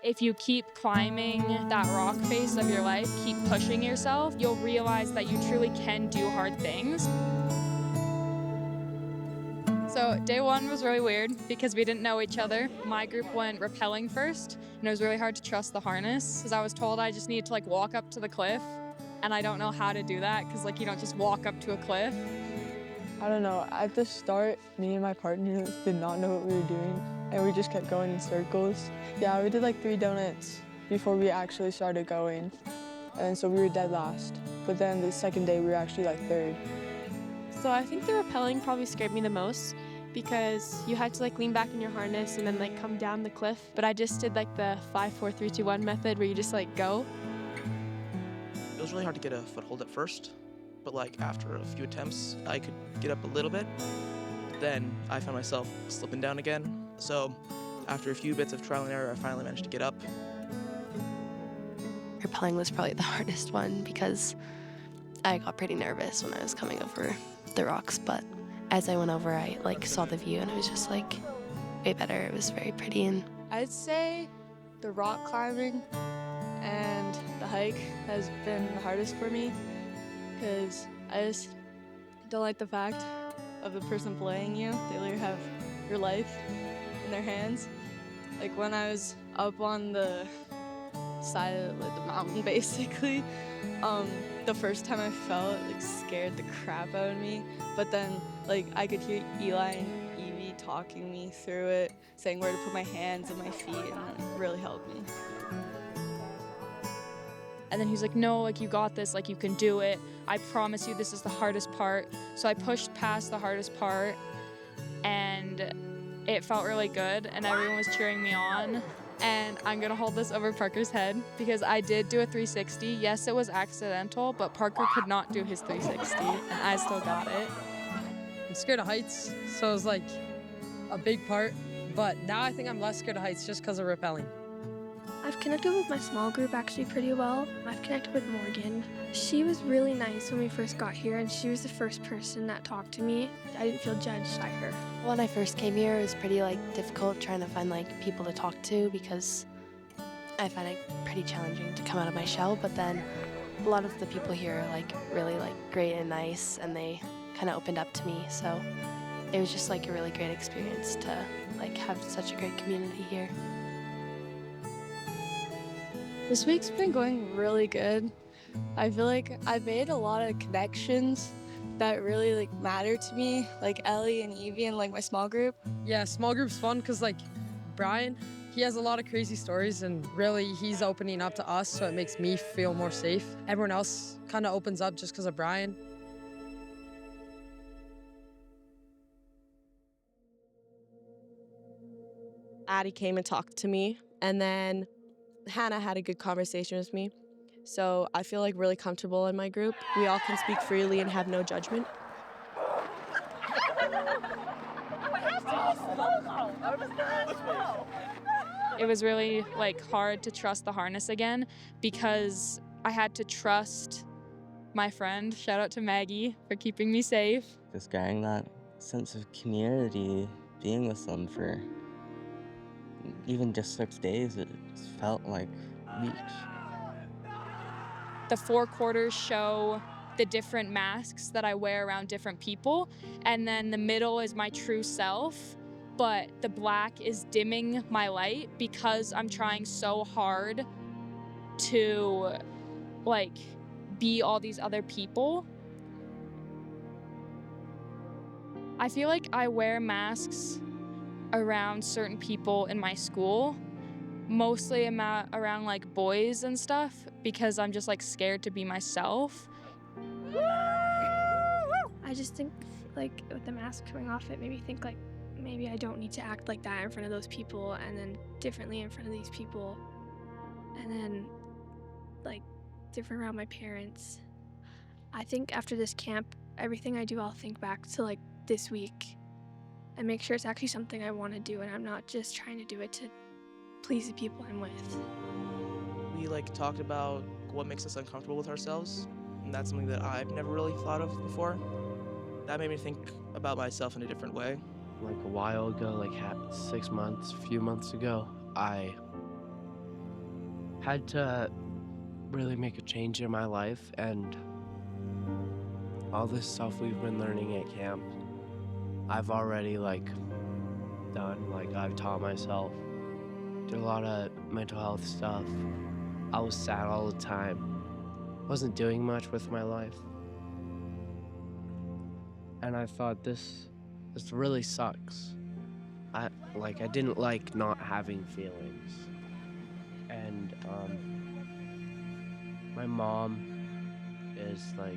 If you keep climbing that rock face of your life, keep pushing yourself, you'll realize that you truly can do hard things. So day one was really weird because we didn't know each other. My group went rappelling first, and it was really hard to trust the harness because I was told I just needed to walk up to the cliff, and I don't know how to do that because you don't just walk up to a cliff. I don't know, at the start, me and my partner did not know what we were doing, and we just kept going in circles. Yeah, we did 3 donuts before we actually started going, and so we were dead last. But then the second day, we were actually third. So I think the rappelling probably scared me the most because you had to lean back in your harness and then come down the cliff. But I just did the 5, 4, 3, 2, 1 method where you just go. It was really hard to get a foothold at first, but after a few attempts, I could get up a little bit. Then I found myself slipping down again. So after a few bits of trial and error, I finally managed to get up. Rappelling was probably the hardest one because I got pretty nervous when I was coming over the rocks, but as I went over, I saw the view and it was just way better. It was very pretty. And I'd say the rock climbing and the hike has been the hardest for me because I just don't like the fact of the person playing you. They literally have your life in their hands. When I was up on the side of the mountain, basically, the first time I fell, it scared the crap out of me. But then I could hear Eli and Evie talking me through it, saying where to put my hands and my feet, and it really helped me. And then he's like, no, you got this, you can do it. I promise you this is the hardest part. So I pushed past the hardest part, and it felt really good, and everyone was cheering me on. And I'm gonna hold this over Parker's head because I did do a 360. Yes, it was accidental, but Parker could not do his 360, and I still got it. I'm scared of heights, so it was a big part. But now I think I'm less scared of heights just because of rappelling. I've connected with my small group actually pretty well. I've connected with Morgan. She was really nice when we first got here, and she was the first person that talked to me. I didn't feel judged by her. when I first came here, it was pretty difficult trying to find people to talk to because I find it pretty challenging to come out of my shell. But then a lot of the people here are really great and nice, and they kind of opened up to me. So it was just a really great experience to have such a great community here. This week's been going really good. I feel like I've made a lot of connections that really matter to me, like Ellie and Evie and my small group. Yeah, small group's fun because Brian, he has a lot of crazy stories, and really he's opening up to us, so it makes me feel more safe. Everyone else kind of opens up just because of Brian. Addie came and talked to me, and then Hannah had a good conversation with me. So I feel really comfortable in my group. We all can speak freely and have no judgment. It was really hard to trust the harness again because I had to trust my friend. Shout out to Maggie for keeping me safe. Just getting that sense of community, being with them for even just 6 days, it just felt like weeks. The 4 quarters show the different masks that I wear around different people, and then the middle is my true self, but the black is dimming my light because I'm trying so hard to be all these other people. I feel like I wear masks around certain people in my school, mostly around boys and stuff, because I'm just scared to be myself. I just think with the mask coming off, it made me think maybe I don't need to act like that in front of those people, and then differently in front of these people, and then different around my parents. I think after this camp, everything I do, I'll think back to this week and make sure it's actually something I want to do, and I'm not just trying to do it to please the people I'm with. We talked about what makes us uncomfortable with ourselves, and that's something that I've never really thought of before. That made me think about myself in a different way. A while ago, 6 months, a few months ago, I had to really make a change in my life, and all this stuff we've been learning at camp, I've already done. I've taught myself. Did a lot of mental health stuff. I was sad all the time. Wasn't doing much with my life. And I thought this really sucks. I didn't like not having feelings. And my mom is a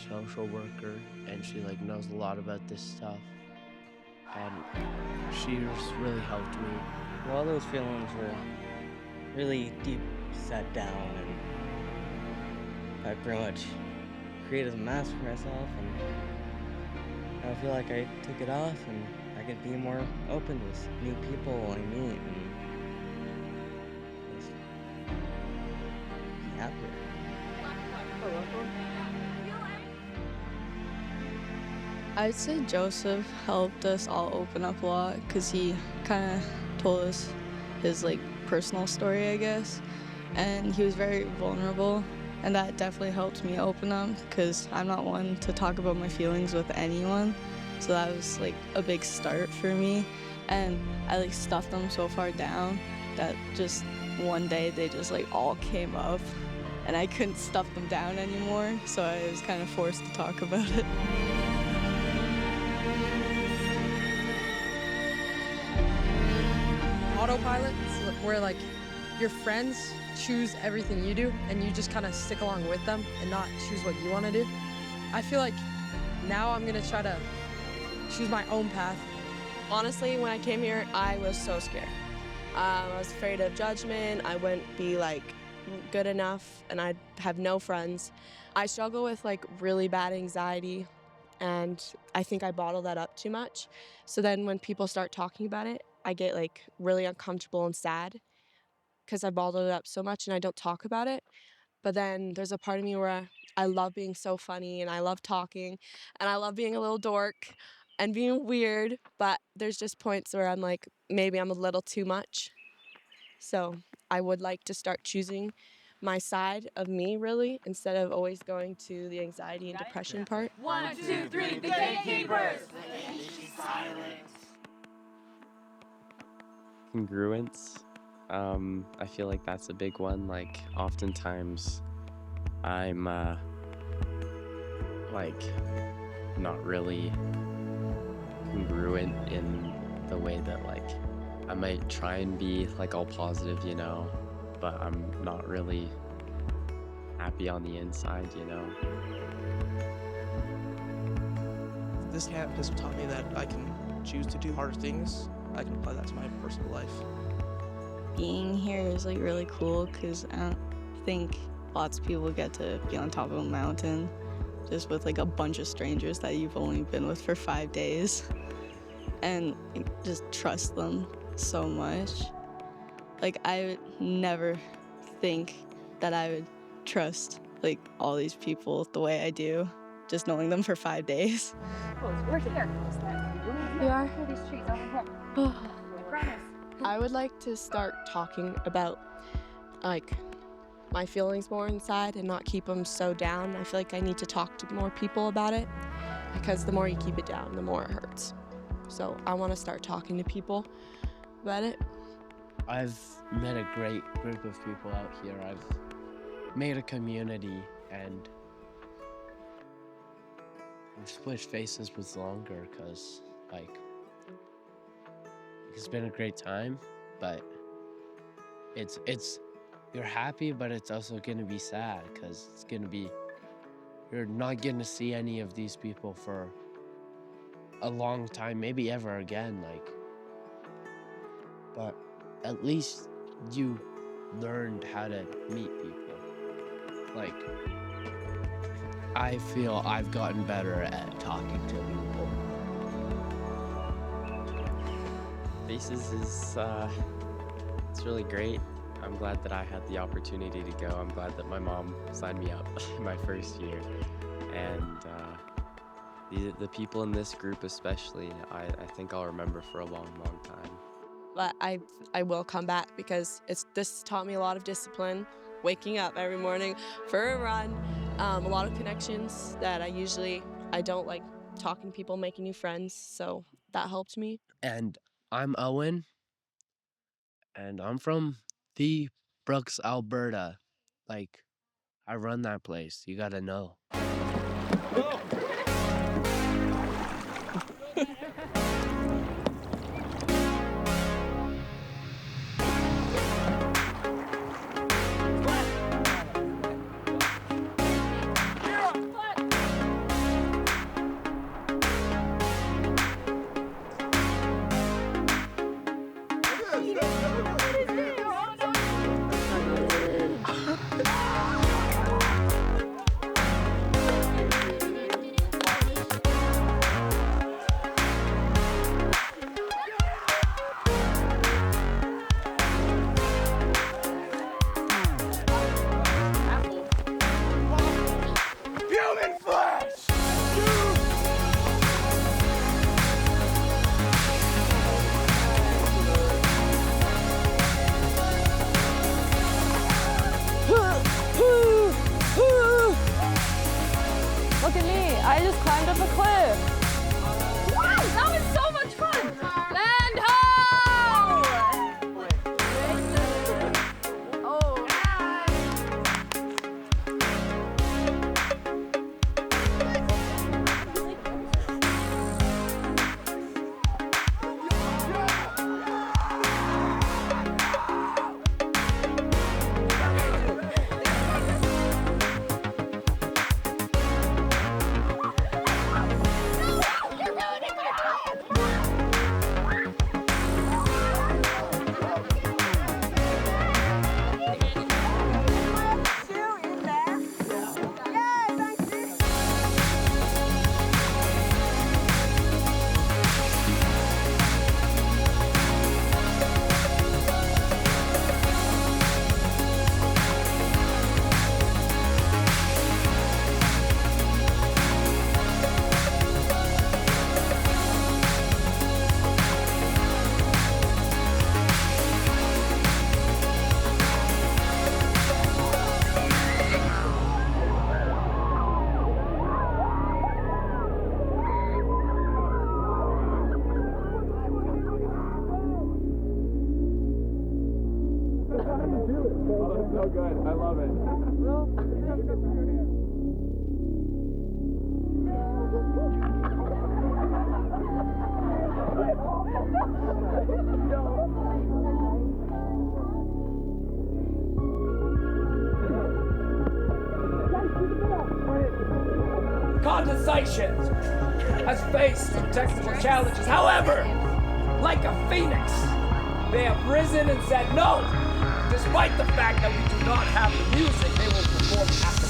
social worker, and she knows a lot about this stuff. And she's really helped me. All those feelings were really deep set down, and I pretty much created a mask for myself, and I feel like I took it off and I could be more open with new people I meet and just be happier. I'd say Joseph helped us all open up a lot because he kind of told us his personal story, I guess, and he was very vulnerable, and that definitely helped me open up because I'm not one to talk about my feelings with anyone, so that was a big start for me, and I stuffed them so far down that just one day they just all came up, and I couldn't stuff them down anymore, so I was kind of forced to talk about it. Autopilot is where your friends choose everything you do and you just kind of stick along with them and not choose what you want to do. I feel like now I'm gonna try to choose my own path. Honestly, when I came here, I was so scared. I was afraid of judgment. I wouldn't be good enough, and I'd have no friends. I struggle with really bad anxiety, and I think I bottle that up too much. So then when people start talking about it, I get really uncomfortable and sad because I bottled it up so much and I don't talk about it. But then there's a part of me where I love being so funny and I love talking and I love being a little dork and being weird, but there's just points where I'm maybe I'm a little too much. So I would like to start choosing my side of me, really, instead of always going to the anxiety and depression part. 1, 2, 3, the gatekeepers! Congruence. I feel like that's a big one. Oftentimes I'm not really congruent in the way that I might try and be all positive, but I'm not really happy on the inside, This camp has taught me that I can choose to do harder things. I can apply that to my personal life. Being here is really cool because I don't think lots of people get to be on top of a mountain just with a bunch of strangers that you've only been with for 5 days and just trust them so much. I would never think that I would trust all these people the way I do, just knowing them for 5 days. We're here. You are? These trees over here. I promise. I would like to start talking about my feelings more inside and not keep them so down. I feel like I need to talk to more people about it because the more you keep it down, the more it hurts. So I want to start talking to people about it. I've met a great group of people out here. I've made a community, and we've switched faces with longer because it's been a great time, but it's you're happy, but it's also gonna be sad because you're not gonna see any of these people for a long time, maybe ever again, but at least you learned how to meet people. I feel I've gotten better at talking to people. Faces is it's really great. I'm glad that I had the opportunity to go. I'm glad that my mom signed me up my first year. And the people in this group especially, I think I'll remember for a long, long time. but I will come back because this taught me a lot of discipline, waking up every morning for a run, a lot of connections that I don't like talking to people, making new friends, so that helped me. And I'm Owen, and I'm from the Brooks, Alberta. Like, I run that place. You gotta know. Look at me, I just climbed up a cliff. Wow, that was so much fun! Land ho! So good. I love it. Condensation has faced some technical challenges. However, like a phoenix, they have risen and said no. Despite the fact that we do not have the music, they will perform after